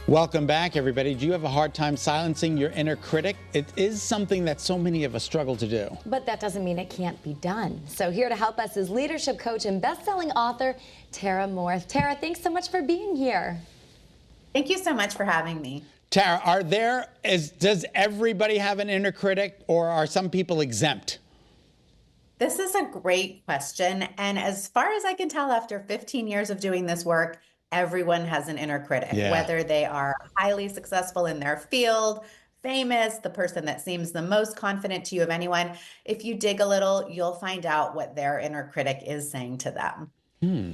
Welcome back, everybody. Do you have a hard time silencing your inner critic? It is something that so many of us struggle to do. But that doesn't mean it can't be done. So here to help us is leadership coach and best-selling author, Tara Morris. Tara, thanks so much for being here. Thank you so much for having me. Tara, does everybody have an inner critic, or are some people exempt? This is a great question. And as far as I can tell, after 15 years of doing this work, everyone has an inner critic, whether they are highly successful in their field, famous, the person that seems the most confident to you of anyone. If you dig a little, you'll find out what their inner critic is saying to them.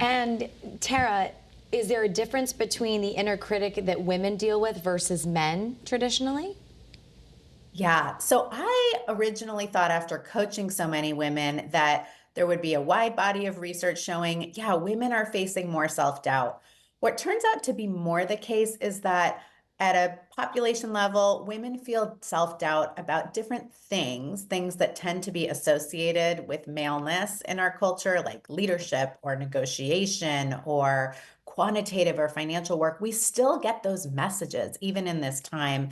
And Tara, is there a difference between the inner critic that women deal with versus men traditionally? Yeah. So I originally thought, after coaching so many women, that there would be a wide body of research showing, yeah, women are facing more self-doubt. What turns out to be more the case is that at a population level, women feel self-doubt about different things that tend to be associated with maleness in our culture, like leadership or negotiation or quantitative or financial work. We still get those messages even in this time.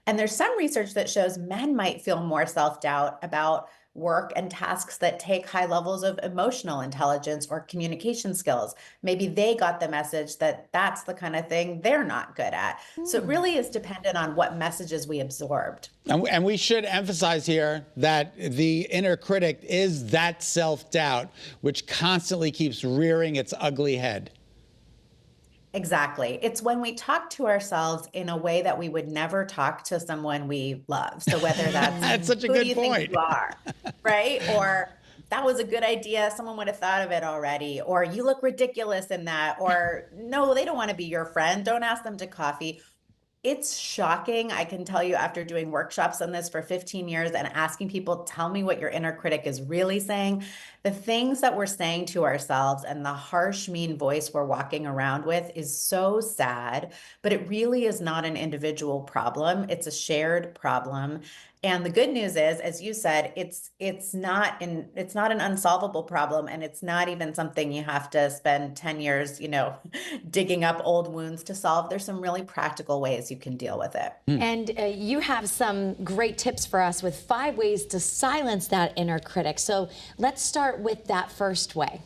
And there's some research that shows men might feel more self-doubt about work and tasks that take high levels of emotional intelligence or communication skills. Maybe they got the message that that's the kind of thing they're not good at. So it really is dependent on what messages we absorbed. And we should emphasize here that the inner critic is that self-doubt, which constantly keeps rearing its ugly head. Exactly. It's when we talk to ourselves in a way that we would never talk to someone we love. So whether that's That's such a who good do you point. think you are, right? Or that was a good idea, someone would have thought of it already. Or you look ridiculous in that. Or no, they don't want to be your friend. Don't ask them to coffee. It's shocking. I can tell you, after doing workshops on this for 15 years and asking people, tell me what your inner critic is really saying, the things that we're saying to ourselves and the harsh, mean voice we're walking around with is so sad, but it really is not an individual problem. It's a shared problem. And the good news is, as you said, it's not an unsolvable problem, and it's not even something you have to spend 10 years, digging up old wounds to solve. There's some really practical ways you can deal with it. And you have some great tips for us with 5 ways to silence that inner critic. So let's start with that first way.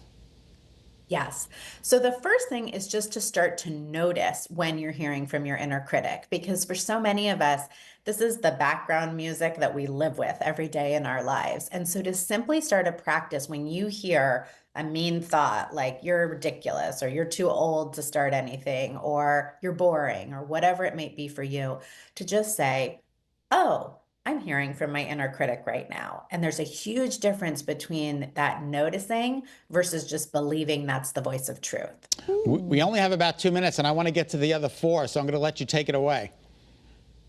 Yes. So the first thing is just to start to notice when you're hearing from your inner critic, because for so many of us, this is the background music that we live with every day in our lives. And so to simply start a practice when you hear a mean thought, like you're ridiculous, or you're too old to start anything, or you're boring, or whatever it may be for you, to just say, oh, I'm hearing from my inner critic right now. And there's a huge difference between that noticing versus just believing that's the voice of truth. We only have about 2 minutes, and I want to get to the other 4, so I'm going to let you take it away.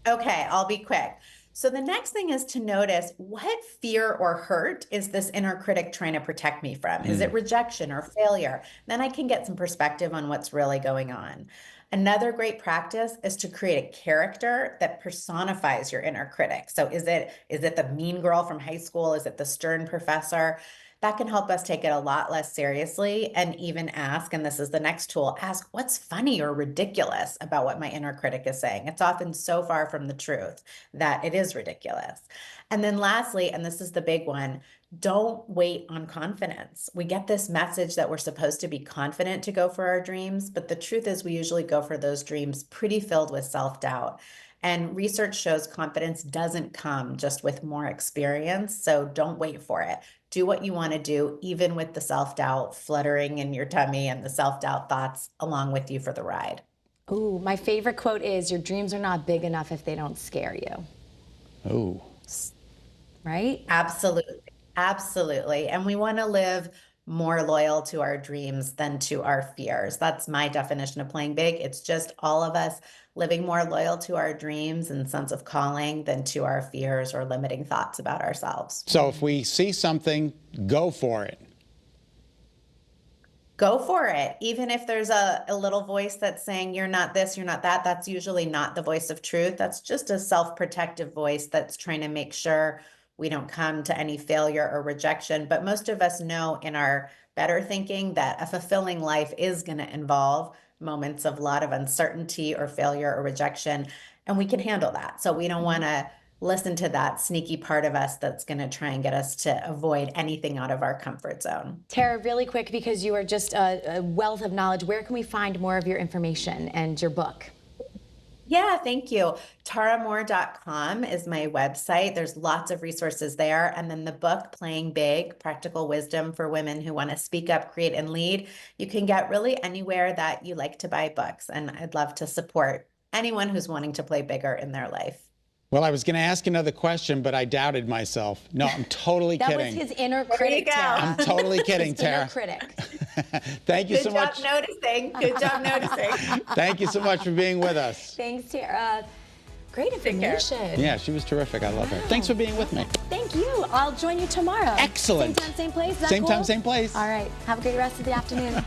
Okay, I'll be quick. So the next thing is to notice, what fear or hurt is this inner critic trying to protect me from? Is it rejection or failure? Then I can get some perspective on what's really going on. Another great practice is to create a character that personifies your inner critic. So is it the mean girl from high school? Is it the stern professor? That can help us take it a lot less seriously, and even ask, and this is the next tool, ask what's funny or ridiculous about what my inner critic is saying. It's often so far from the truth that it is ridiculous. And then lastly, and this is the big one, don't wait on confidence. We get this message that we're supposed to be confident to go for our dreams, but the truth is we usually go for those dreams pretty filled with self-doubt. And research shows confidence doesn't come just with more experience, so don't wait for it. Do what you want to do, even with the self-doubt fluttering in your tummy and the self-doubt thoughts along with you for the ride. Ooh, my favorite quote is, your dreams are not big enough if they don't scare you. Oh. Right? Absolutely. Absolutely. And we want to live more loyal to our dreams than to our fears. That's my definition of playing big. It's just all of us living more loyal to our dreams and sense of calling than to our fears or limiting thoughts about ourselves. So if we see something, go for it. Go for it. Even if there's a little voice that's saying, you're not this, you're not that, that's usually not the voice of truth. That's just a self-protective voice that's trying to make sure we don't come to any failure or rejection. But most of us know in our better thinking that a fulfilling life is going to involve moments of a lot of uncertainty or failure or rejection, and we can handle that. So we don't want to listen to that sneaky part of us that's going to try and get us to avoid anything out of our comfort zone. Tara, really quick, because you are just a wealth of knowledge, where can we find more of your information and your book? Yeah, thank you. TaraMoore.com is my website. There's lots of resources there. And then the book, Playing Big, Practical Wisdom for Women Who Want to Speak Up, Create, and Lead, you can get really anywhere that you like to buy books. And I'd love to support anyone who's wanting to play bigger in their life. Well, I was going to ask another question, but I doubted myself. No, I'm totally That kidding. was his inner critic, Tara. I'm totally kidding, His inner Tara. critic. Thank you Good so job much. noticing. Good job noticing. Thank you so much for being with us. Thanks, Tara. Great care. information. Yeah, she was terrific. I love her. Thanks for being with me. Thank you. I'll join you tomorrow. Excellent. Same time, same place. Is that Same cool? time, same place. All right. Have a great rest of the afternoon.